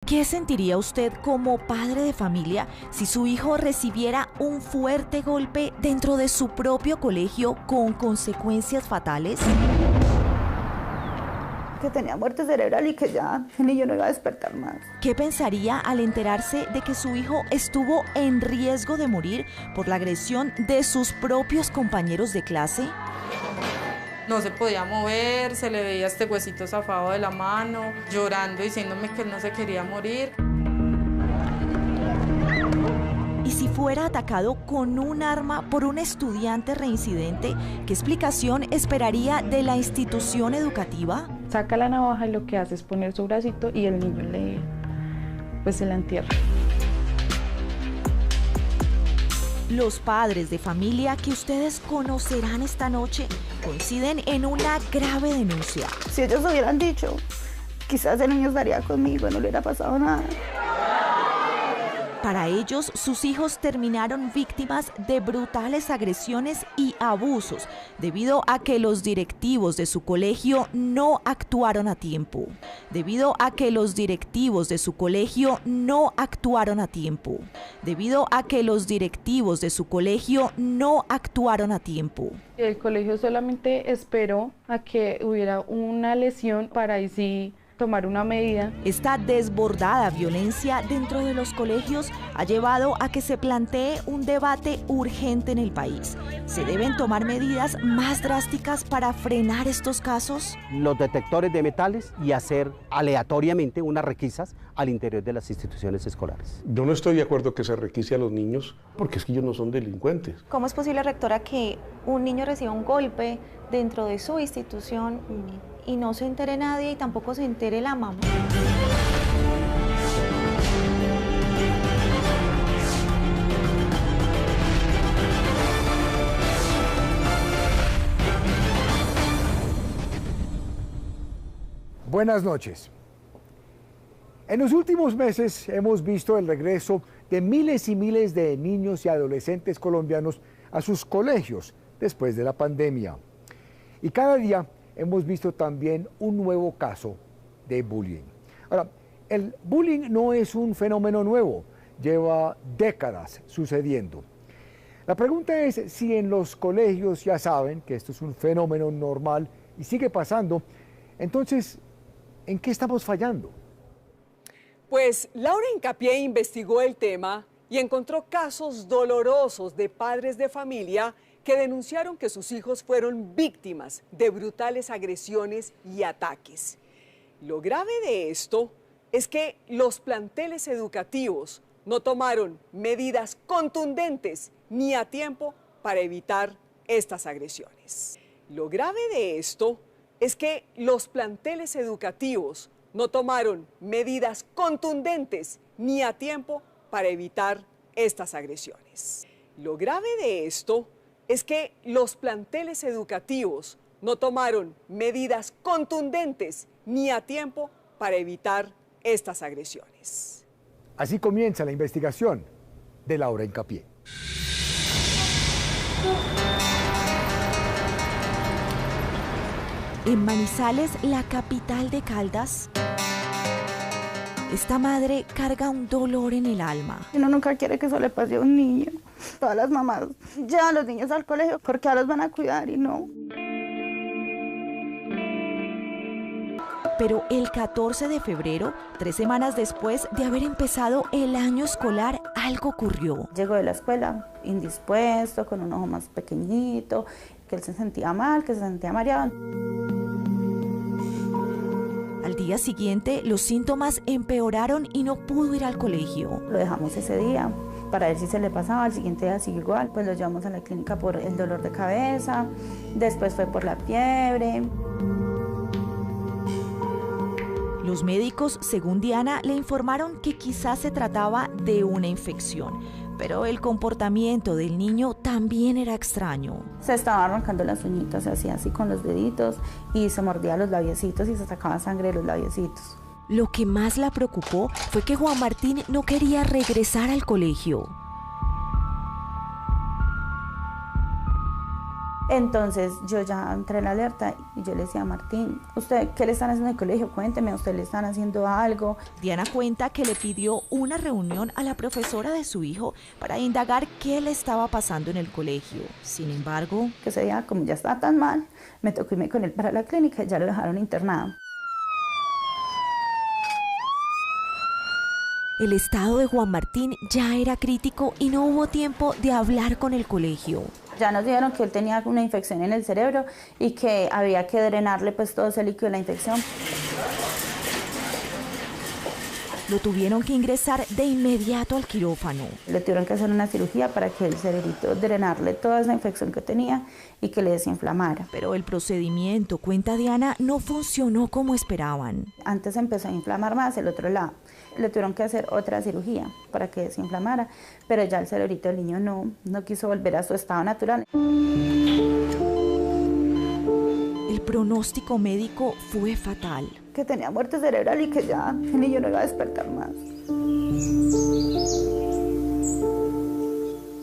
¿Qué sentiría usted como padre de familia si su hijo recibiera un fuerte golpe dentro de su propio colegio con consecuencias fatales? Que tenía muerte cerebral y que ya el niño no iba a despertar más. ¿Qué pensaría al enterarse de que su hijo estuvo en riesgo de morir por la agresión de sus propios compañeros de clase? No se podía mover, se le veía este huesito zafado de la mano, llorando, diciéndome que él no se quería morir. ¿Y si fuera atacado con un arma por un estudiante reincidente, qué explicación esperaría de la institución educativa? Saca la navaja y lo que hace es poner su bracito y el niño se la entierra. Los padres de familia que ustedes conocerán esta noche coinciden en una grave denuncia. Si ellos hubieran dicho, quizás el niño estaría conmigo, no le hubiera pasado nada. Para ellos, sus hijos terminaron víctimas de brutales agresiones y abusos debido a que los directivos de su colegio no actuaron a tiempo. Debido a que los directivos de su colegio no actuaron a tiempo. Debido a que los directivos de su colegio no actuaron a tiempo. El colegio solamente esperó a que hubiera una lesión para ahí sí tomar una medida. Esta desbordada violencia dentro de los colegios ha llevado a que se plantee un debate urgente en el país. ¿Se deben tomar medidas más drásticas para frenar estos casos? Los detectores de metales y hacer aleatoriamente unas requisas al interior de las instituciones escolares. Yo no estoy de acuerdo que se requise a los niños porque es que ellos no son delincuentes. ¿Cómo es posible, rectora, que un niño reciba un golpe dentro de su institución y no se entere nadie y tampoco se entere la mamá? Buenas noches. En los últimos meses hemos visto el regreso de miles y miles de niños y adolescentes colombianos a sus colegios después de la pandemia. Y cada día hemos visto también un nuevo caso de bullying. Ahora, el bullying no es un fenómeno nuevo, lleva décadas sucediendo. La pregunta es si en los colegios ya saben que esto es un fenómeno normal y sigue pasando, entonces, ¿en qué estamos fallando? Pues Laura Hincapié investigó el tema y encontró casos dolorosos de padres de familia que denunciaron que sus hijos fueron víctimas de brutales agresiones y ataques. Lo grave de esto es que los planteles educativos no tomaron medidas contundentes ni a tiempo para evitar estas agresiones. Lo grave de esto es que los planteles educativos no tomaron medidas contundentes ni a tiempo para evitar estas agresiones. Lo grave de esto es que los planteles educativos no tomaron medidas contundentes ni a tiempo para evitar estas agresiones. Así comienza la investigación de Laura Hincapié. En Manizales, la capital de Caldas, esta madre carga un dolor en el alma. Uno nunca quiere que eso le pase a un niño. Todas las mamás llevan a los niños al colegio porque ahora los van a cuidar y no. Pero el 14 de febrero, 3 semanas después de haber empezado el año escolar, algo ocurrió. Llegó de la escuela indispuesto, con un ojo más pequeñito, que él se sentía mal, que se sentía mareado. Al día siguiente, los síntomas empeoraron y no pudo ir al colegio. Lo dejamos ese día para ver si se le pasaba, al siguiente día sigue igual. Pues lo llevamos a la clínica por el dolor de cabeza, después fue por la fiebre. Los médicos, según Diana, le informaron que quizás se trataba de una infección, pero el comportamiento del niño también era extraño. Se estaba arrancando las uñitas, se hacía así con los deditos y se mordía los labiecitos y se sacaba sangre de los labiecitos. Lo que más la preocupó fue que Juan Martín no quería regresar al colegio. Entonces yo ya entré en la alerta y yo le decía a Martín, ¿usted qué le están haciendo en el colegio? Cuénteme, ¿a usted le están haciendo algo? Diana cuenta que le pidió una reunión a la profesora de su hijo para indagar qué le estaba pasando en el colegio. Sin embargo, que ese día, como ya estaba tan mal, me tocó irme con él para la clínica y ya lo dejaron internado. el estado de Juan Martín ya era crítico y no hubo tiempo de hablar con el colegio. Ya nos dijeron que él tenía una infección en el cerebro y que había que drenarle pues todo ese líquido de la infección. Lo tuvieron que ingresar de inmediato al quirófano. Le tuvieron que hacer una cirugía para que el cerebrito drenarle toda esa infección que tenía y que le desinflamara. Pero el procedimiento, cuenta Diana, no funcionó como esperaban. Antes empezó a inflamar más el otro lado. Le tuvieron que hacer otra cirugía para que desinflamara, pero ya el cerebrito del niño no quiso volver a su estado natural. El pronóstico médico fue fatal. Que tenía muerte cerebral y que ya el niño no iba a despertar más.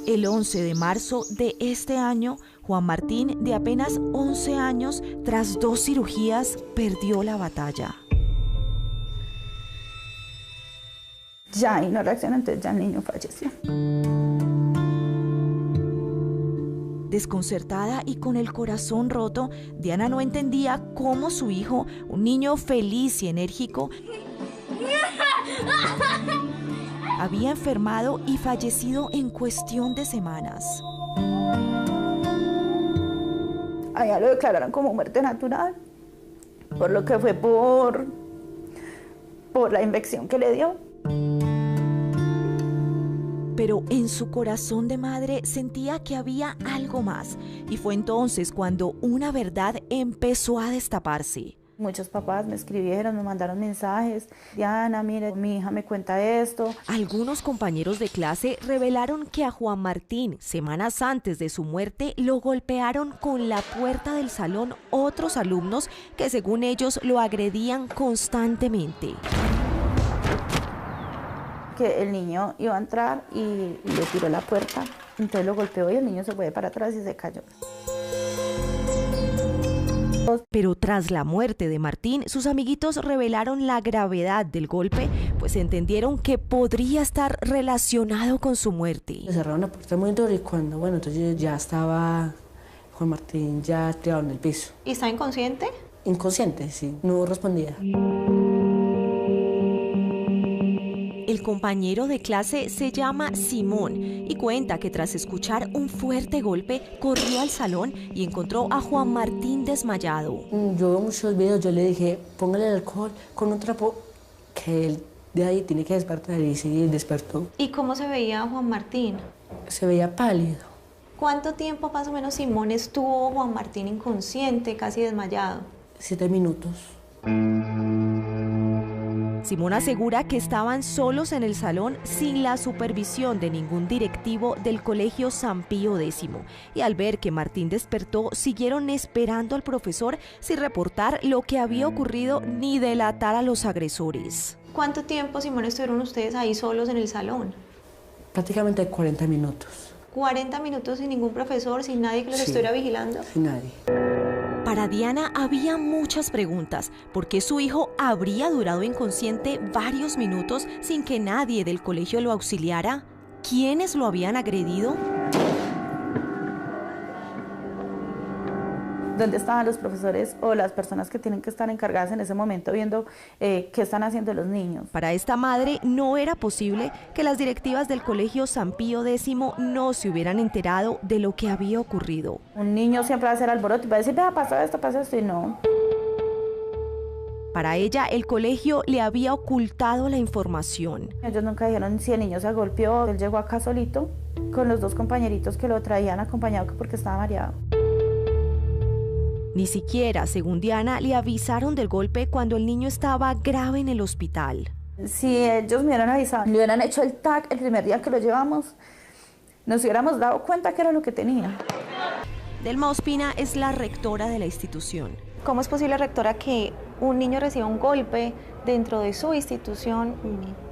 El 11 de marzo de este año, Juan Martín, de apenas 11 años, tras 2 cirugías, perdió la batalla. Ya, y no reaccionó, entonces ya el niño falleció. Desconcertada y con el corazón roto, Diana no entendía cómo su hijo, un niño feliz y enérgico, había enfermado y fallecido en cuestión de semanas. Allá lo declararon como muerte natural, por lo que fue por la infección que le dio. Pero en su corazón de madre sentía que había algo más, y fue entonces cuando una verdad empezó a destaparse. Muchos papás me escribieron, me mandaron mensajes. Diana, mire, mi hija me cuenta esto. Algunos compañeros de clase revelaron que a Juan Martín, semanas antes de su muerte, lo golpearon con la puerta del salón otros alumnos que según ellos lo agredían constantemente. Que el niño iba a entrar y le tiró la puerta, entonces lo golpeó y el niño se fue para atrás y se cayó. Pero tras la muerte de Martín, sus amiguitos revelaron la gravedad del golpe, pues entendieron que podría estar relacionado con su muerte. Le cerraron la puerta muy duro y cuando, entonces ya estaba Juan Martín ya tirado en el piso. ¿Y está inconsciente? Inconsciente, sí, no respondía. El compañero de clase se llama Simón y cuenta que tras escuchar un fuerte golpe, corrió al salón y encontró a Juan Martín desmayado. Yo veo muchos videos, yo le dije, póngale el alcohol con un trapo, que él de ahí tiene que despertar, y sí, despertó. ¿Y cómo se veía Juan Martín? Se veía pálido. ¿Cuánto tiempo más o menos Simón estuvo Juan Martín inconsciente, casi desmayado? 7 minutos. Simón asegura que estaban solos en el salón sin la supervisión de ningún directivo del colegio San Pío X. Y al ver que Martín despertó, siguieron esperando al profesor sin reportar lo que había ocurrido ni delatar a los agresores. ¿Cuánto tiempo, Simón, estuvieron ustedes ahí solos en el salón? Prácticamente 40 minutos. 40 minutos sin ningún profesor, sin nadie que los estuviera vigilando. Sin nadie. Para Diana había muchas preguntas. ¿Por qué su hijo habría durado inconsciente varios minutos sin que nadie del colegio lo auxiliara? ¿Quiénes lo habían agredido? ¿Dónde estaban los profesores o las personas que tienen que estar encargadas en ese momento viendo qué están haciendo los niños? Para esta madre no era posible que las directivas del colegio San Pío X no se hubieran enterado de lo que había ocurrido. Un niño siempre va a hacer alboroto y va a decir, vea, pasó esto, y no. Para ella, el colegio le había ocultado la información. Ellos nunca dijeron si el niño se golpeó. Él llegó acá solito con los 2 compañeritos que lo traían acompañado porque estaba mareado. Ni siquiera, según Diana, le avisaron del golpe cuando el niño estaba grave en el hospital. Si ellos me hubieran avisado, le hubieran hecho el TAC el primer día que lo llevamos, nos hubiéramos dado cuenta que era lo que tenía. Delma Ospina es la rectora de la institución. ¿Cómo es posible, rectora, que un niño reciba un golpe dentro de su institución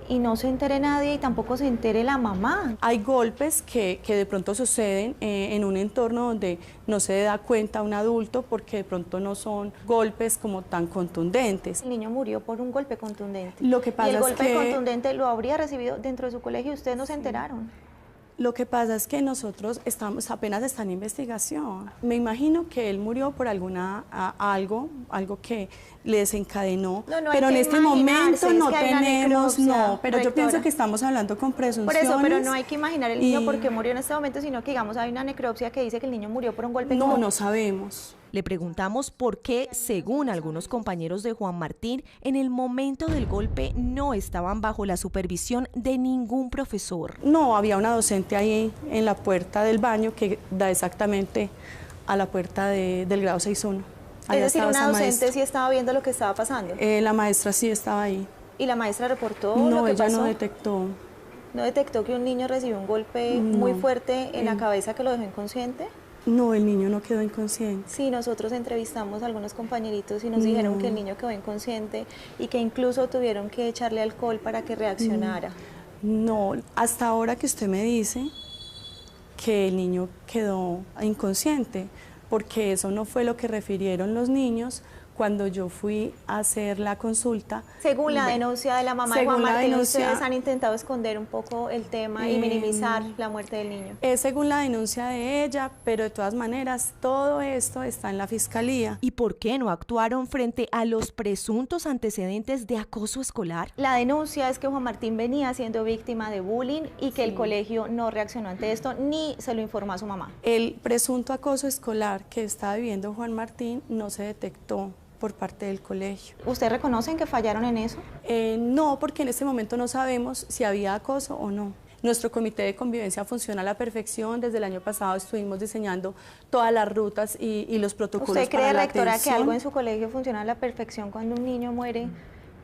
y no se entere nadie y tampoco se entere la mamá. Hay golpes que de pronto suceden en un entorno donde no se da cuenta un adulto porque de pronto no son golpes como tan contundentes. El niño murió por un golpe contundente. Lo que pasa y el golpe es que contundente lo habría recibido dentro de su colegio y ustedes no se enteraron. Lo que pasa es que nosotros apenas está en investigación. Me imagino que él murió por algo que le desencadenó, pero en este momento no tenemos, pero yo pienso que estamos hablando con presunciones. Por eso, pero no hay que imaginar el niño porque murió en este momento, sino que digamos hay una necropsia que dice que el niño murió por un golpe. No sabemos. Le preguntamos por qué, según algunos compañeros de Juan Martín, en el momento del golpe no estaban bajo la supervisión de ningún profesor. No, había una docente ahí en la puerta del baño que da exactamente a la puerta del grado 6-1. Es decir, una docente sí estaba viendo lo que estaba pasando. La maestra sí estaba ahí. ¿Y la maestra reportó lo que pasó? No, ella no detectó. ¿No detectó que un niño recibió un golpe muy fuerte en la cabeza que lo dejó inconsciente? No, el niño no quedó inconsciente. Sí, nosotros entrevistamos a algunos compañeritos y nos dijeron que el niño quedó inconsciente y que incluso tuvieron que echarle alcohol para que reaccionara. No, hasta ahora que usted me dice que el niño quedó inconsciente, porque eso no fue lo que refirieron los niños cuando yo fui a hacer la consulta. Según la denuncia de la mamá de Juan Martín, ustedes han intentado esconder un poco el tema y minimizar la muerte del niño. Es según la denuncia de ella, pero de todas maneras todo esto está en la fiscalía. ¿Y por qué no actuaron frente a los presuntos antecedentes de acoso escolar? La denuncia es que Juan Martín venía siendo víctima de bullying y que el colegio no reaccionó ante esto ni se lo informó a su mamá. El presunto acoso escolar que está viviendo Juan Martín no se detectó por parte del colegio. ¿Ustedes reconocen que fallaron en eso? No, porque en este momento no sabemos si había acoso o no. Nuestro comité de convivencia funciona a la perfección. Desde el año pasado estuvimos diseñando todas las rutas y los protocolos. ¿Usted cree, para la rectora, atención? que algo en su colegio funciona a la perfección cuando un niño muere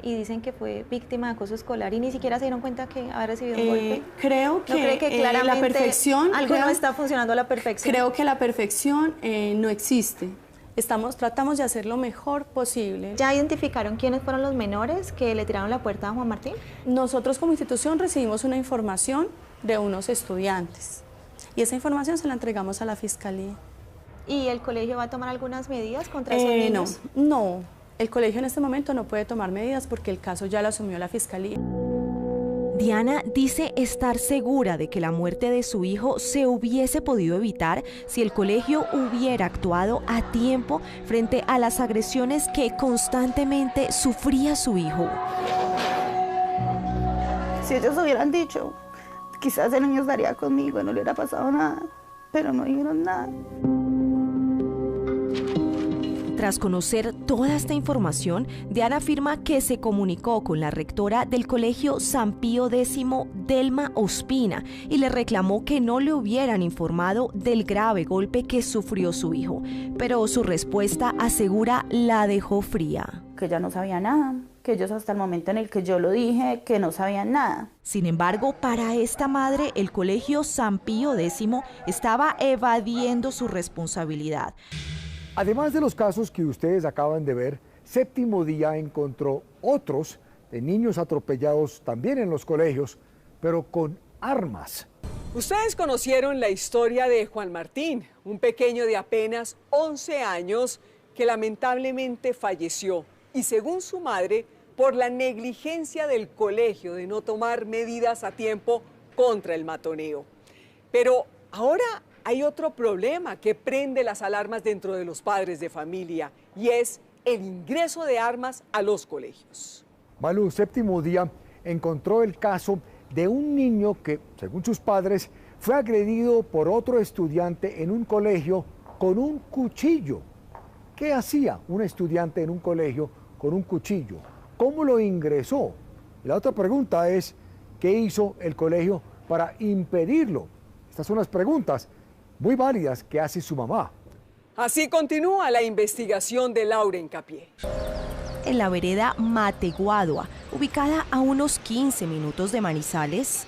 y dicen que fue víctima de acoso escolar y ni siquiera se dieron cuenta que había recibido un golpe? Creo que, ¿No cree que claramente la perfección, algo no está funcionando a la perfección? Creo que la perfección no existe. Tratamos de hacer lo mejor posible. ¿Ya identificaron quiénes fueron los menores que le tiraron la puerta a Juan Martín? Nosotros como institución recibimos una información de unos estudiantes y esa información se la entregamos a la fiscalía. ¿Y el colegio va a tomar algunas medidas contra esos niños? No, el colegio en este momento no puede tomar medidas porque el caso ya lo asumió la fiscalía. Diana dice estar segura de que la muerte de su hijo se hubiese podido evitar si el colegio hubiera actuado a tiempo frente a las agresiones que constantemente sufría su hijo. Si ellos hubieran dicho, quizás el niño estaría conmigo y no le hubiera pasado nada, pero no dijeron nada. Tras conocer toda esta información, Diana afirma que se comunicó con la rectora del Colegio San Pío X, Delma Ospina, y le reclamó que no le hubieran informado del grave golpe que sufrió su hijo. Pero su respuesta, asegura, la dejó fría. Que ella no sabía nada, que ellos hasta el momento en el que yo lo dije, que no sabían nada. Sin embargo, para esta madre, el Colegio San Pío X estaba evadiendo su responsabilidad. Además de los casos que ustedes acaban de ver, Séptimo Día encontró otros de niños atropellados también en los colegios, pero con armas. Ustedes conocieron la historia de Juan Martín, un pequeño de apenas 11 años que lamentablemente falleció y según su madre, por la negligencia del colegio de no tomar medidas a tiempo contra el matoneo. Pero ahora hay otro problema que prende las alarmas dentro de los padres de familia y es el ingreso de armas a los colegios. Malú, Séptimo Día encontró el caso de un niño que, según sus padres, fue agredido por otro estudiante en un colegio con un cuchillo. ¿Qué hacía un estudiante en un colegio con un cuchillo? ¿Cómo lo ingresó? Y la otra pregunta es, ¿qué hizo el colegio para impedirlo? Estas son las preguntas muy válidas que hace su mamá. Así continúa la investigación de Laura Hincapié. En la vereda Mateguadua, ubicada a unos 15 minutos de Manizales,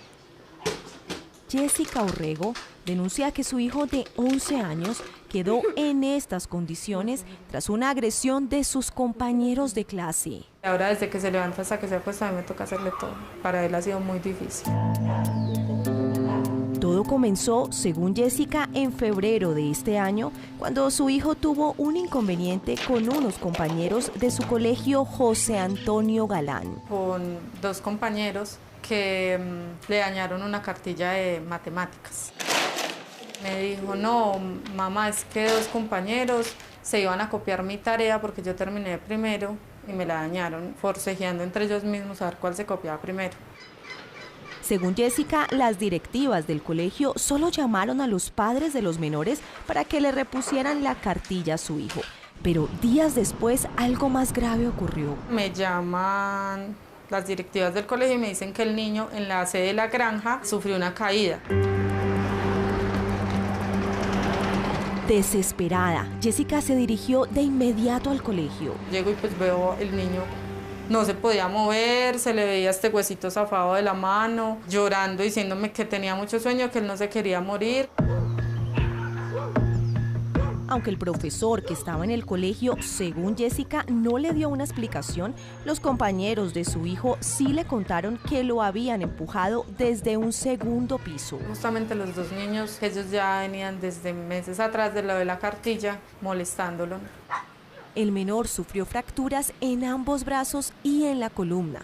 Jessica Orrego denuncia que su hijo de 11 años quedó en estas condiciones tras una agresión de sus compañeros de clase. Ahora desde que se levanta hasta que se acuesta a mí me toca hacerle todo. Para él ha sido muy difícil. Todo comenzó, según Jessica, en febrero de este año, cuando su hijo tuvo un inconveniente con unos compañeros de su colegio José Antonio Galán. Con dos compañeros que le dañaron una cartilla de matemáticas. Me dijo, no, mamá, es que dos compañeros se iban a copiar mi tarea porque yo terminé primero y me la dañaron, forcejeando entre ellos mismos a ver cuál se copiaba primero. Según Jessica, las directivas del colegio solo llamaron a los padres de los menores para que le repusieran la cartilla a su hijo. Pero días después, algo más grave ocurrió. Me llaman las directivas del colegio y me dicen que el niño en la sede de la granja sufrió una caída. Desesperada, Jessica se dirigió de inmediato al colegio. Llego y pues veo el niño. No se podía mover, se le veía este huesito zafado de la mano, llorando, diciéndome que tenía mucho sueño, que él no se quería morir. Aunque el profesor que estaba en el colegio, según Jessica, no le dio una explicación, los compañeros de su hijo sí le contaron que lo habían empujado desde un segundo piso. Justamente los dos niños, ellos ya venían desde meses atrás de lo de la cartilla, molestándolo. El menor sufrió fracturas en ambos brazos y en la columna.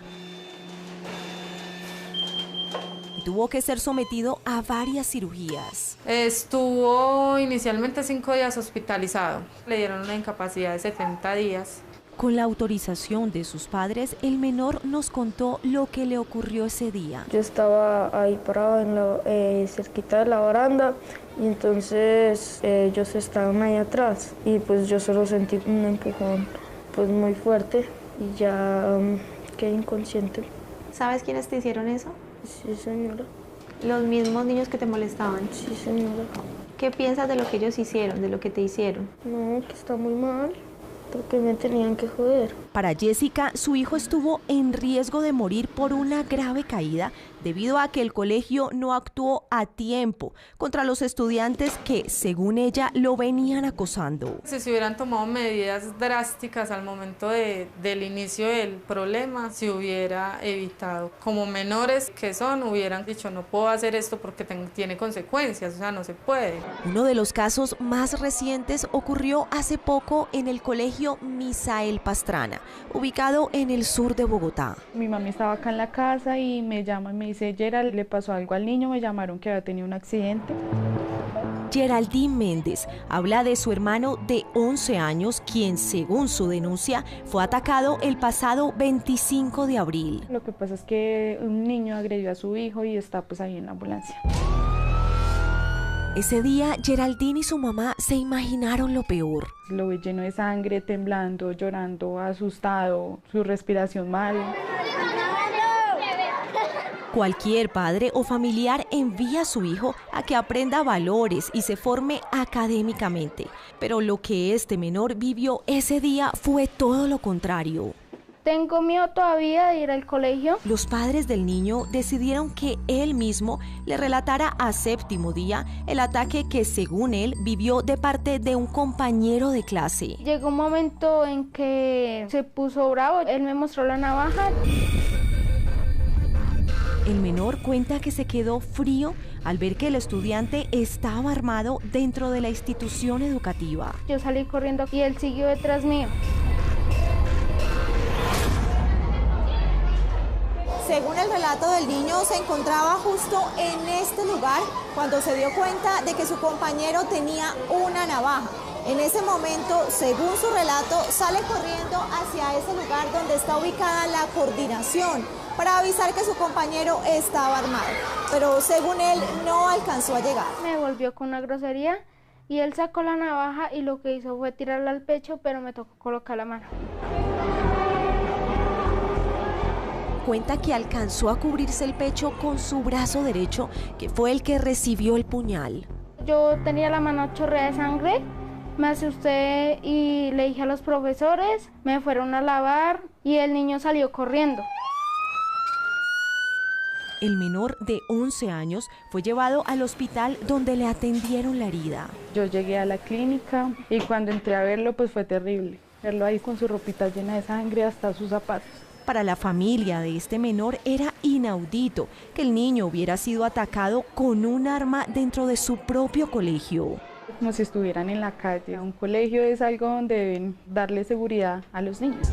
Y tuvo que ser sometido a varias cirugías. Estuvo inicialmente 5 días hospitalizado. Le dieron una incapacidad de 70 días. Con la autorización de sus padres, el menor nos contó lo que le ocurrió ese día. Yo estaba ahí parado cerquita de la baranda y entonces ellos estaban ahí atrás y pues yo solo sentí un empujón pues muy fuerte y ya quedé inconsciente. ¿Sabes quiénes te hicieron eso? Sí, señora. ¿Los mismos niños que te molestaban? Sí, señora. ¿Qué piensas de lo que ellos hicieron, de lo que te hicieron? No, que está muy mal. Porque me tenían que joder. Para Jessica, su hijo estuvo en riesgo de morir por una grave caída debido a que el colegio no actuó a tiempo contra los estudiantes que, según ella, lo venían acosando. Si se hubieran tomado medidas drásticas al momento del inicio del problema, se hubiera evitado. Como menores que son, hubieran dicho, no puedo hacer esto porque tiene consecuencias, o sea, no se puede. Uno de los casos más recientes ocurrió hace poco en el colegio Misael Pastrana, ubicado en el sur de Bogotá. Mi mami estaba acá en la casa y me llama y me dice, Gerald, le pasó algo al niño, me llamaron que había tenido un accidente. Geraldine Méndez habla de su hermano de 11 años, quien, según su denuncia, fue atacado el pasado 25 de abril. Lo que pasa es que un niño agredió a su hijo y está pues ahí en la ambulancia. Ese día, Geraldine y su mamá se imaginaron lo peor. Lo vi lleno de sangre, temblando, llorando, asustado, su respiración mal. Cualquier padre o familiar envía a su hijo a que aprenda valores y se forme académicamente. Pero lo que este menor vivió ese día fue todo lo contrario. Tengo miedo todavía de ir al colegio. Los padres del niño decidieron que él mismo le relatara a Séptimo Día el ataque que, según él, vivió de parte de un compañero de clase. Llegó un momento en que se puso bravo, él me mostró la navaja. El menor cuenta que se quedó frío al ver que el estudiante estaba armado dentro de la institución educativa. Yo salí corriendo y él siguió detrás mío. Según el relato del niño, se encontraba justo en este lugar cuando se dio cuenta de que su compañero tenía una navaja. En ese momento, según su relato, sale corriendo hacia ese lugar donde está ubicada la coordinación para avisar que su compañero estaba armado. Pero según él, no alcanzó a llegar. Me volvió con una grosería y él sacó la navaja y lo que hizo fue tirarla al pecho, pero me tocó colocar la mano. Cuenta que alcanzó a cubrirse el pecho con su brazo derecho, que fue el que recibió el puñal. Yo tenía la mano chorreada de sangre, me asusté y le dije a los profesores, me fueron a lavar y el niño salió corriendo. El menor de 11 años fue llevado al hospital donde le atendieron la herida. Yo llegué a la clínica y cuando entré a verlo pues fue terrible. Verlo ahí con su ropita llena de sangre hasta sus zapatos. Para la familia de este menor era inaudito que el niño hubiera sido atacado con un arma dentro de su propio colegio. Como si estuvieran en la calle. Un colegio es algo donde deben darle seguridad a los niños.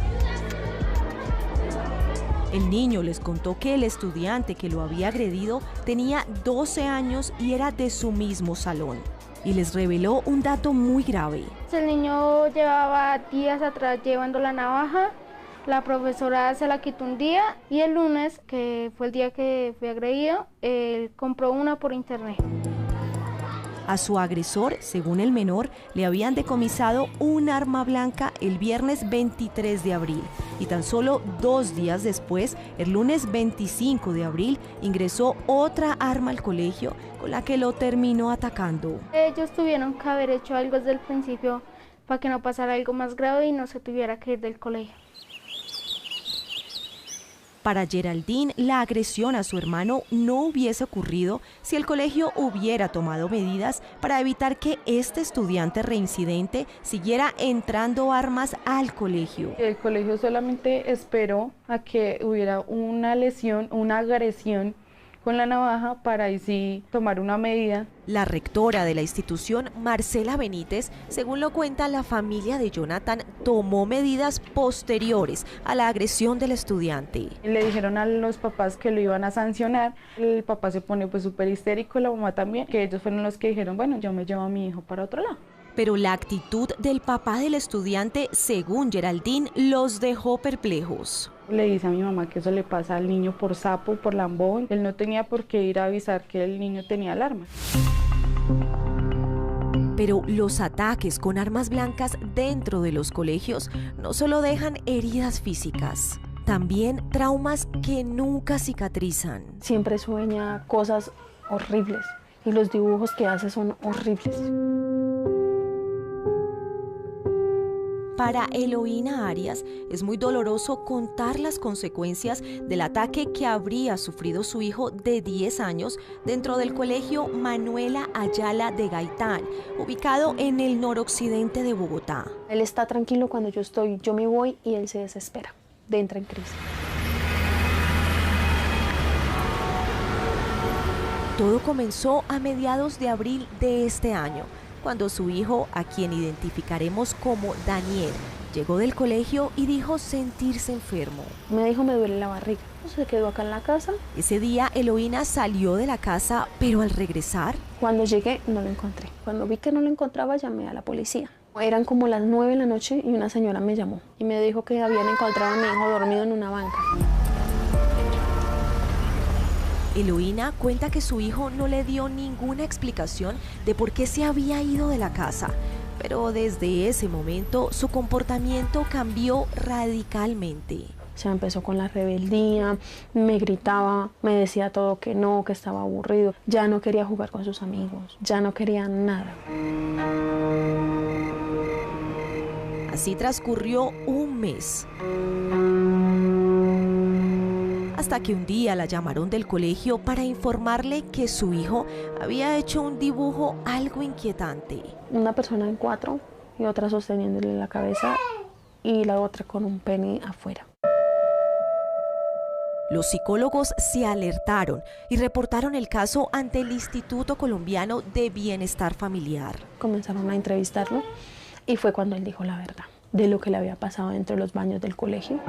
El niño les contó que el estudiante que lo había agredido tenía 12 años y era de su mismo salón. Y les reveló un dato muy grave. El niño llevaba días atrás llevando la navaja, la profesora se la quitó un día y el lunes, que fue el día que fue agredido, él compró una por internet. A su agresor, según el menor, le habían decomisado un arma blanca el viernes 23 de abril y tan solo 2 días después, el lunes 25 de abril, ingresó otra arma al colegio con la que lo terminó atacando. Ellos tuvieron que haber hecho algo desde el principio para que no pasara algo más grave y no se tuviera que ir del colegio. Para Geraldine, la agresión a su hermano no hubiese ocurrido si el colegio hubiera tomado medidas para evitar que este estudiante reincidente siguiera entrando armas al colegio. El colegio solamente esperó a que hubiera una lesión, una agresión con la navaja para ahí sí tomar una medida. La rectora de la institución, Marcela Benítez, según lo cuenta la familia de Jonathan, tomó medidas posteriores a la agresión del estudiante. Le dijeron a los papás que lo iban a sancionar, el papá se pone pues súper histérico, la mamá también, que ellos fueron los que dijeron, bueno, yo me llevo a mi hijo para otro lado. Pero la actitud del papá del estudiante, según Geraldine, los dejó perplejos. Le dice a mi mamá que eso le pasa al niño por sapo, por lambón. Él no tenía por qué ir a avisar que el niño tenía el arma. Pero los ataques con armas blancas dentro de los colegios no solo dejan heridas físicas, también traumas que nunca cicatrizan. Siempre sueña cosas horribles y los dibujos que hace son horribles. Para Eloína Arias es muy doloroso contar las consecuencias del ataque que habría sufrido su hijo de 10 años dentro del colegio Manuela Ayala de Gaitán, ubicado en el noroccidente de Bogotá. Él está tranquilo cuando yo me voy y él se desespera, entra en crisis. Todo comenzó a mediados de abril de este año, cuando su hijo, a quien identificaremos como Daniel, llegó del colegio y dijo sentirse enfermo. Me dijo, me duele la barriga. Se quedó acá en la casa. Ese día Eloína salió de la casa, pero al regresar... Cuando llegué no lo encontré. Cuando vi que no lo encontraba, llamé a la policía. Eran como las 9 de la noche y una señora me llamó y me dijo que habían encontrado a mi hijo dormido en una banca. Eloína cuenta que su hijo no le dio ninguna explicación de por qué se había ido de la casa, pero desde ese momento su comportamiento cambió radicalmente. Se empezó con la rebeldía, me gritaba, me decía todo que no, que estaba aburrido. Ya no quería jugar con sus amigos, ya no quería nada. Así transcurrió un mes. Hasta que un día la llamaron del colegio para informarle que su hijo había hecho un dibujo algo inquietante. Una persona en 4 y otra sosteniéndole la cabeza y la otra con un pene afuera. Los psicólogos se alertaron y reportaron el caso ante el Instituto Colombiano de Bienestar Familiar. Comenzaron a entrevistarlo y fue cuando él dijo la verdad de lo que le había pasado dentro de los baños del colegio.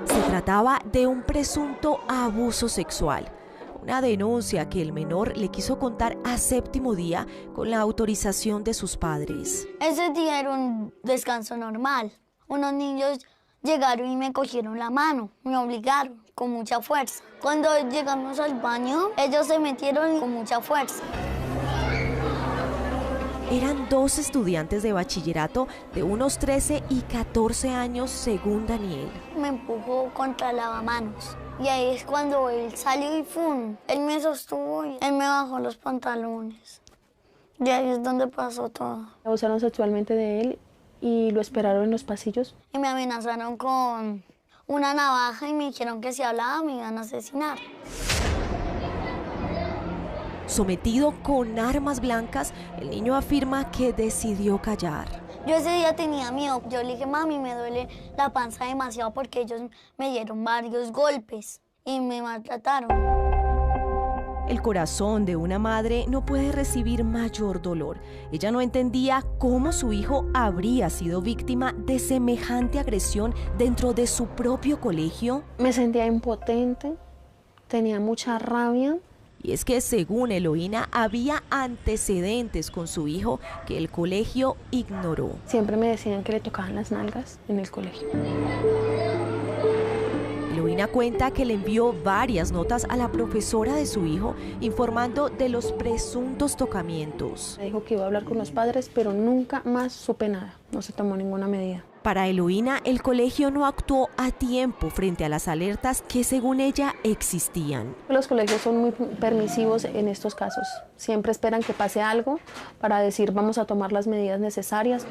Se trataba de un presunto abuso sexual, una denuncia que el menor le quiso contar a Séptimo Día con la autorización de sus padres. Ese día era un descanso normal. Unos niños llegaron y me cogieron la mano, me obligaron con mucha fuerza. Cuando llegamos al baño, ellos se metieron con mucha fuerza. Eran 2 estudiantes de bachillerato de unos 13 y 14 años, según Daniel. Me empujó contra el lavamanos y ahí es cuando él salió y ¡fum! Él me sostuvo y él me bajó los pantalones. Y ahí es donde pasó todo. Abusaron sexualmente de él y lo esperaron en los pasillos. Y me amenazaron con una navaja y me dijeron que si hablaba me iban a asesinar. Sometido con armas blancas, el niño afirma que decidió callar. Yo ese día tenía miedo. Yo le dije, mami, me duele la panza demasiado porque ellos me dieron varios golpes y me maltrataron. El corazón de una madre no puede recibir mayor dolor. Ella no entendía cómo su hijo habría sido víctima de semejante agresión dentro de su propio colegio. Me sentía impotente, tenía mucha rabia. Y es que según Eloína había antecedentes con su hijo que el colegio ignoró. Siempre me decían que le tocaban las nalgas en el colegio. Eloína cuenta que le envió varias notas a la profesora de su hijo informando de los presuntos tocamientos. Me dijo que iba a hablar con los padres, pero nunca más supe nada. No se tomó ninguna medida. Para Eloína, el colegio no actuó a tiempo frente a las alertas que según ella existían. Los colegios son muy permisivos en estos casos. Siempre esperan que pase algo para decir vamos a tomar las medidas necesarias.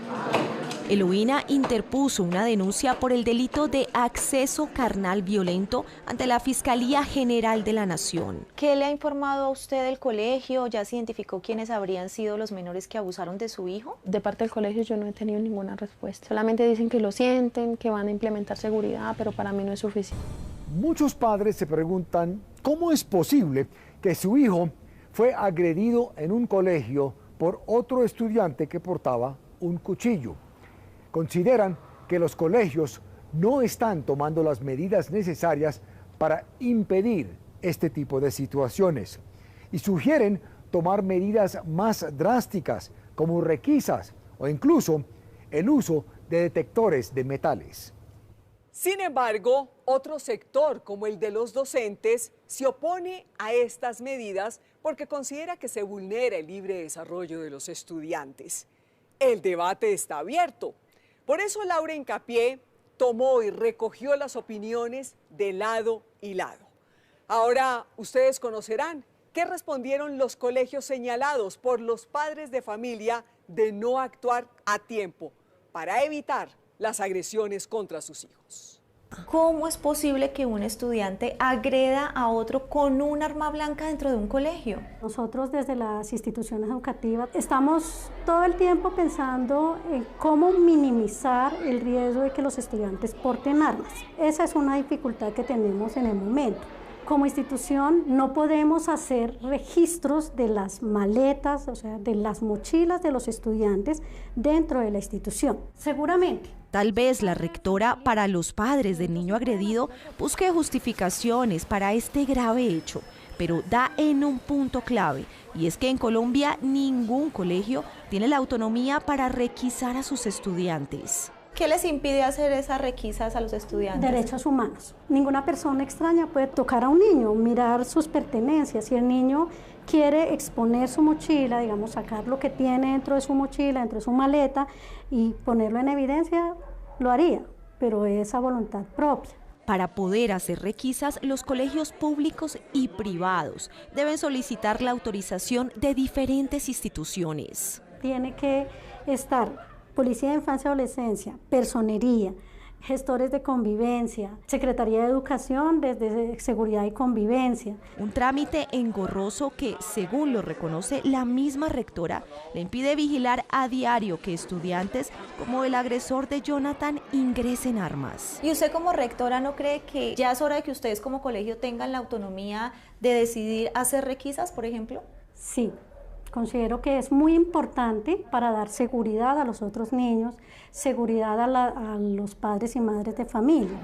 Eloína interpuso una denuncia por el delito de acceso carnal violento ante la Fiscalía General de la Nación. ¿Qué le ha informado a usted del colegio? ¿Ya se identificó quiénes habrían sido los menores que abusaron de su hijo? De parte del colegio yo no he tenido ninguna respuesta. Solamente dicen que lo sienten, que van a implementar seguridad, pero para mí no es suficiente. Muchos padres se preguntan cómo es posible que su hijo fue agredido en un colegio por otro estudiante que portaba un cuchillo. Consideran que los colegios no están tomando las medidas necesarias para impedir este tipo de situaciones y sugieren tomar medidas más drásticas como requisas o incluso el uso de detectores de metales. Sin embargo, otro sector, como el de los docentes, se opone a estas medidas porque considera que se vulnera el libre desarrollo de los estudiantes. El debate está abierto. Por eso Laura Hincapié tomó y recogió las opiniones de lado y lado. Ahora ustedes conocerán qué respondieron los colegios señalados por los padres de familia de no actuar a tiempo para evitar las agresiones contra sus hijos. ¿Cómo es posible que un estudiante agreda a otro con un arma blanca dentro de un colegio? Nosotros desde las instituciones educativas estamos todo el tiempo pensando en cómo minimizar el riesgo de que los estudiantes porten armas. Esa es una dificultad que tenemos en el momento. Como institución no podemos hacer registros de las maletas, o sea, de las mochilas de los estudiantes dentro de la institución. Seguramente. Tal vez la rectora, para los padres del niño agredido, busque justificaciones para este grave hecho, pero da en un punto clave, y es que en Colombia ningún colegio tiene la autonomía para requisar a sus estudiantes. ¿Qué les impide hacer esas requisas a los estudiantes? Derechos humanos. Ninguna persona extraña puede tocar a un niño, mirar sus pertenencias. Si el niño quiere exponer su mochila, digamos, sacar lo que tiene dentro de su mochila, dentro de su maleta y ponerlo en evidencia, lo haría, pero es a voluntad propia. Para poder hacer requisas, los colegios públicos y privados deben solicitar la autorización de diferentes instituciones. Tiene que estar Policía de Infancia y Adolescencia, Personería, gestores de convivencia, Secretaría de Educación desde Seguridad y Convivencia. Un trámite engorroso que, según lo reconoce la misma rectora, le impide vigilar a diario que estudiantes como el agresor de Jonathan ingresen armas. ¿Y usted como rectora no cree que ya es hora de que ustedes como colegio tengan la autonomía de decidir hacer requisas, por ejemplo? Sí. Considero que es muy importante para dar seguridad a los otros niños, seguridad a los padres y madres de familia.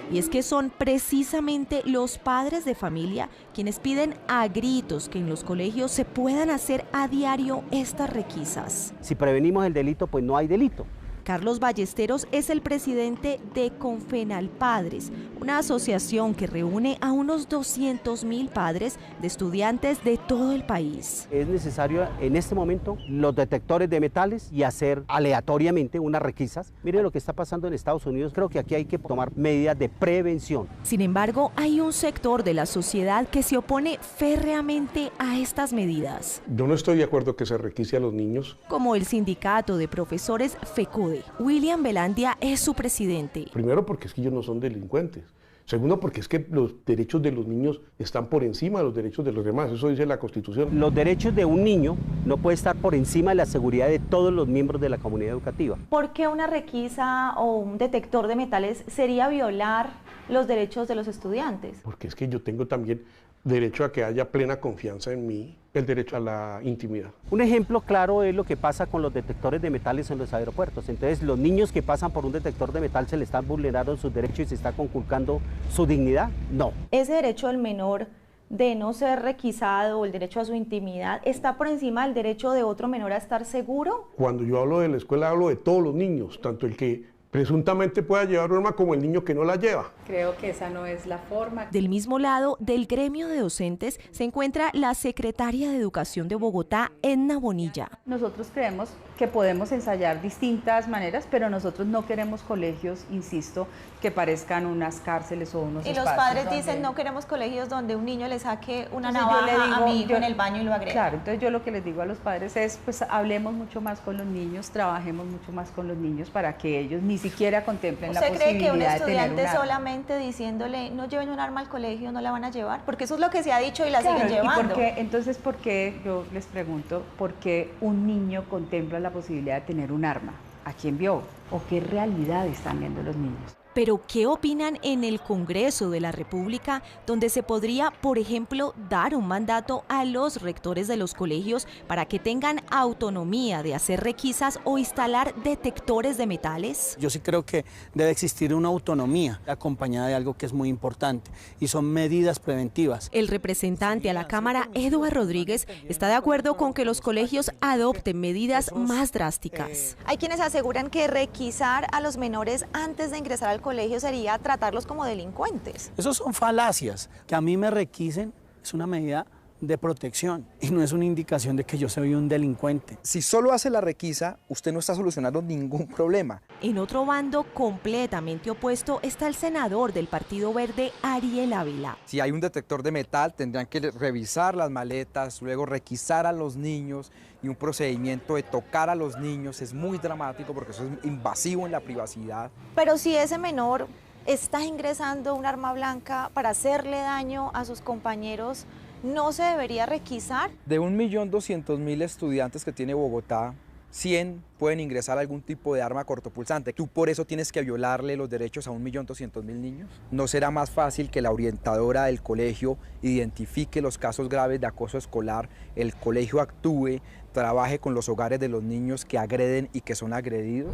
Y es que son precisamente los padres de familia quienes piden a gritos que en los colegios se puedan hacer a diario estas requisas. Si prevenimos el delito, pues no hay delito. Carlos Ballesteros es el presidente de Confenalpadres, una asociación que reúne a unos 200.000 padres de estudiantes de todo el país. Es necesario en este momento los detectores de metales y hacer aleatoriamente unas requisas. Mire lo que está pasando en Estados Unidos, creo que aquí hay que tomar medidas de prevención. Sin embargo, hay un sector de la sociedad que se opone férreamente a estas medidas. Yo no estoy de acuerdo que se requise a los niños. Como el sindicato de profesores FECODE. William Velandia es su presidente. Primero porque es que ellos no son delincuentes. Segundo, porque es que los derechos de los niños están por encima de los derechos de los demás, eso dice la Constitución. Los derechos de un niño no pueden estar por encima de la seguridad de todos los miembros de la comunidad educativa. ¿Por qué una requisa o un detector de metales sería violar los derechos de los estudiantes? Porque es que yo tengo también derecho a que haya plena confianza en mí, el derecho a la intimidad. Un ejemplo claro es lo que pasa con los detectores de metales en los aeropuertos. Entonces, los niños que pasan por un detector de metal, ¿se les están vulnerando sus derechos y se está conculcando su dignidad? No. Ese derecho del menor de no ser requisado o el derecho a su intimidad está por encima del derecho de otro menor a estar seguro. Cuando yo hablo de la escuela, hablo de todos los niños, tanto el que presuntamente pueda llevar un arma como el niño que no la lleva. Creo que esa no es la forma. Del mismo lado del gremio de docentes se encuentra la secretaria de Educación de Bogotá, Edna Bonilla. Nosotros creemos que podemos ensayar distintas maneras, pero nosotros no queremos colegios, insisto, que parezcan unas cárceles o unos espacios. Y los padres dicen, no queremos colegios donde un niño le saque una navaja a mi hijo en el baño y lo agreda. Claro, entonces yo lo que les digo a los padres es, pues hablemos mucho más con los niños, trabajemos mucho más con los niños para que ellos ni siquiera contemplen la posibilidad de tener un arma. ¿Usted cree que un estudiante solamente diciéndole, no lleven un arma al colegio, no la van a llevar? Porque eso es lo que se ha dicho y la siguen llevando. Entonces, ¿por qué, yo les pregunto, por qué un niño contempla la posibilidad de tener un arma? ¿A quién vio? ¿O qué realidad están viendo los niños? Pero, ¿qué opinan en el Congreso de la República, donde se podría, por ejemplo, dar un mandato a los rectores de los colegios para que tengan autonomía de hacer requisas o instalar detectores de metales? Yo sí creo que debe existir una autonomía acompañada de algo que es muy importante, y son medidas preventivas. El representante a la Cámara, Eduard Rodríguez, está de acuerdo con que los colegios adopten medidas más drásticas. Hay quienes aseguran que requisar a los menores antes de ingresar al colegio sería tratarlos como delincuentes. Esos son falacias. Que a mí me requisen es una medida de protección y no es una indicación de que yo soy un delincuente. Si solo hace la requisa, usted no está solucionando ningún problema. En otro bando completamente opuesto está el senador del Partido Verde, Ariel Ávila. Si hay un detector de metal, tendrían que revisar las maletas, luego requisar a los niños, y un procedimiento de tocar a los niños es muy dramático porque eso es invasivo en la privacidad. Pero si ese menor está ingresando un arma blanca para hacerle daño a sus compañeros, ¿no se debería requisar? De 1.200.000 estudiantes que tiene Bogotá, 100 pueden ingresar algún tipo de arma cortopulsante. ¿Tú por eso tienes que violarle los derechos a 1.200.000 niños? ¿No será más fácil que la orientadora del colegio identifique los casos graves de acoso escolar, el colegio actúe, trabaje con los hogares de los niños que agreden y que son agredidos?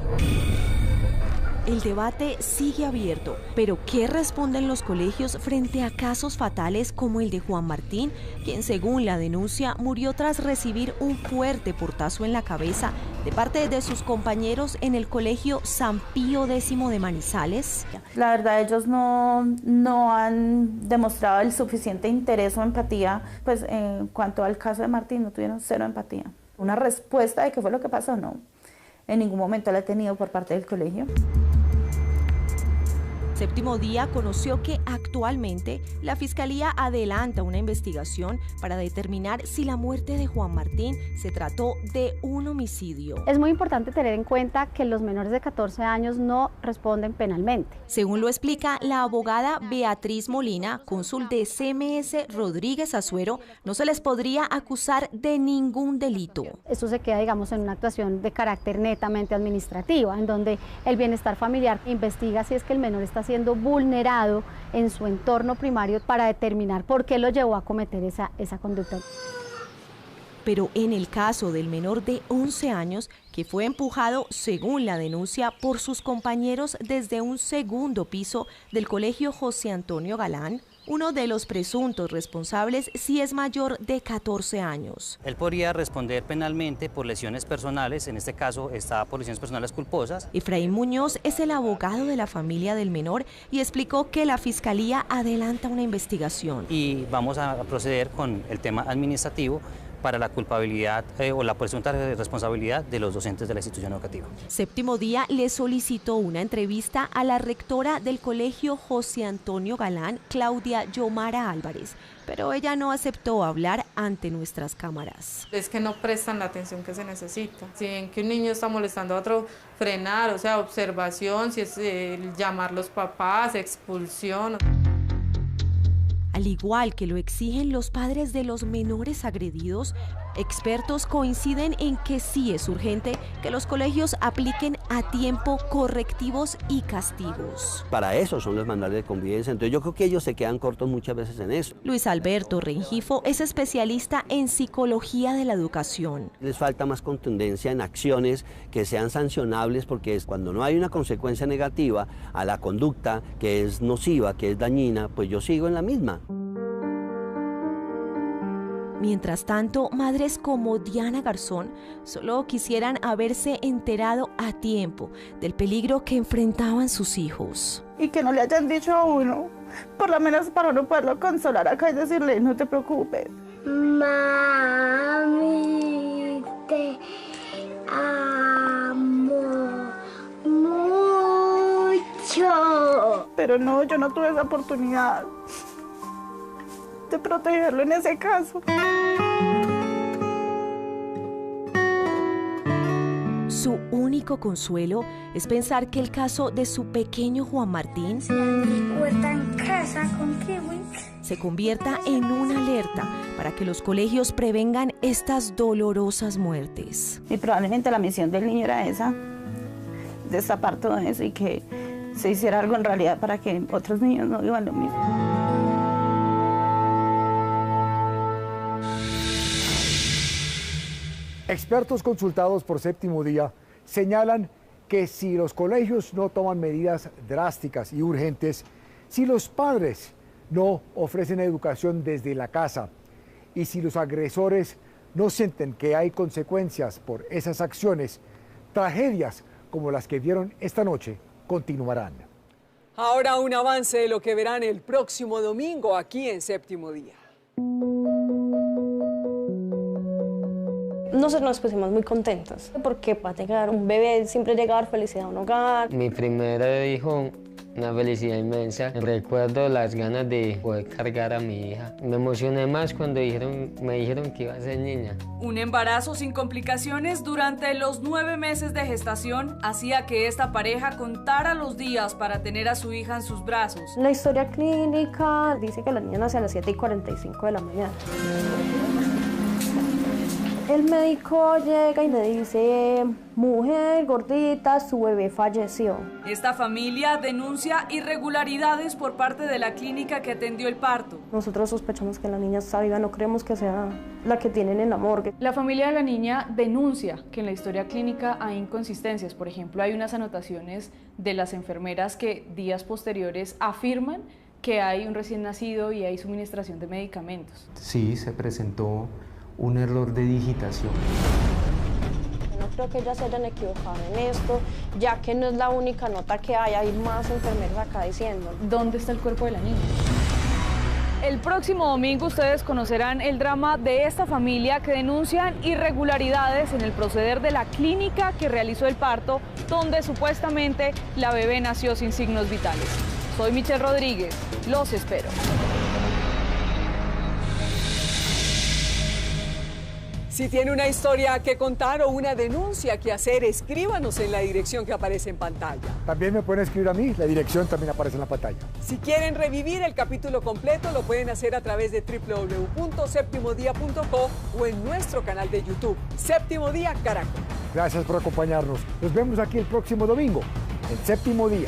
El debate sigue abierto, pero ¿qué responden los colegios frente a casos fatales como el de Juan Martín, quien según la denuncia murió tras recibir un fuerte portazo en la cabeza de parte de sus compañeros en el colegio San Pío X de Manizales? La verdad, ellos no han demostrado el suficiente interés o empatía, pues en cuanto al caso de Martín, no tuvieron cero empatía. Una respuesta de qué fue lo que pasó, no. En ningún momento la he tenido por parte del colegio. Séptimo Día conoció que actualmente la Fiscalía adelanta una investigación para determinar si la muerte de Juan Martín se trató de un homicidio. Es muy importante tener en cuenta que los menores de 14 años no responden penalmente. Según lo explica la abogada Beatriz Molina, cónsul de CMS Rodríguez Azuero, no se les podría acusar de ningún delito. Esto se queda, digamos, en una actuación de carácter netamente administrativa, en donde el bienestar familiar investiga si es que el menor está siendo vulnerado en su entorno primario para determinar por qué lo llevó a cometer esa conducta. Pero en el caso del menor de 11 años, que fue empujado, según la denuncia, por sus compañeros desde un segundo piso del colegio José Antonio Galán, uno de los presuntos responsables sí es mayor de 14 años. Él podría responder penalmente por lesiones personales, en este caso está por lesiones personales culposas. Efraín Muñoz es el abogado de la familia del menor y explicó que la Fiscalía adelanta una investigación. Y vamos a proceder con el tema administrativo para la culpabilidad o la presunta responsabilidad de los docentes de la institución educativa. Séptimo Día le solicitó una entrevista a la rectora del colegio José Antonio Galán, Claudia Yomara Álvarez, pero ella no aceptó hablar ante nuestras cámaras. Es que no prestan la atención que se necesita. Si ven que un niño está molestando a otro, frenar, o sea, observación, si es llamar a los papás, expulsión. Al igual que lo exigen los padres de los menores agredidos, expertos coinciden en que sí es urgente que los colegios apliquen a tiempo correctivos y castigos. Para eso son los manuales de convivencia, entonces yo creo que ellos se quedan cortos muchas veces en eso. Luis Alberto Rengifo es especialista en psicología de la educación. Les falta más contundencia en acciones que sean sancionables, porque es cuando no hay una consecuencia negativa a la conducta que es nociva, que es dañina, pues yo sigo en la misma. Mientras tanto, madres como Diana Garzón solo quisieran haberse enterado a tiempo del peligro que enfrentaban sus hijos. Y que no le hayan dicho a uno, por lo menos para uno poderlo consolar acá y decirle, no te preocupes. Mami, te amo mucho. Pero no, yo no tuve esa oportunidad de protegerlo en ese caso. Su único consuelo es pensar que el caso de su pequeño Juan Martín se convierta en una alerta para que los colegios prevengan estas dolorosas muertes. Y probablemente la misión del niño era esa, destapar todo eso y que se hiciera algo en realidad para que otros niños no vivan lo mismo. Expertos consultados por Séptimo Día señalan que si los colegios no toman medidas drásticas y urgentes, si los padres no ofrecen educación desde la casa y si los agresores no sienten que hay consecuencias por esas acciones, tragedias como las que vieron esta noche continuarán. Ahora un avance de lo que verán el próximo domingo aquí en Séptimo Día. Nosotros nos pusimos muy contentos porque para llegar un bebé siempre llega a dar felicidad a un hogar. Mi primer hijo, una felicidad inmensa. Recuerdo las ganas de poder cargar a mi hija. Me emocioné más cuando me dijeron que iba a ser niña. Un embarazo sin complicaciones durante los 9 meses de gestación hacía que esta pareja contara los días para tener a su hija en sus brazos. La historia clínica dice que la niña nace a las 7:45 de la mañana. El médico llega y me dice, mujer gordita, su bebé falleció. Esta familia denuncia irregularidades por parte de la clínica que atendió el parto. Nosotros sospechamos que la niña está viva, no creemos que sea la que tienen en la morgue. La familia de la niña denuncia que en la historia clínica hay inconsistencias. Por ejemplo, hay unas anotaciones de las enfermeras que días posteriores afirman que hay un recién nacido y hay suministración de medicamentos. Sí, se presentó un error de digitación. No creo que ellas se hayan equivocado en esto, ya que no es la única nota que hay más enfermeras acá diciendo. ¿Dónde está el cuerpo de la niña? El próximo domingo ustedes conocerán el drama de esta familia que denuncian irregularidades en el proceder de la clínica que realizó el parto, donde supuestamente la bebé nació sin signos vitales. Soy Michelle Rodríguez, los espero. Si tiene una historia que contar o una denuncia que hacer, escríbanos en la dirección que aparece en pantalla. También me pueden escribir a mí, la dirección también aparece en la pantalla. Si quieren revivir el capítulo completo, lo pueden hacer a través de www.septimodia.co o en nuestro canal de YouTube, Séptimo Día Caracol. Gracias por acompañarnos. Nos vemos aquí el próximo domingo, en Séptimo Día.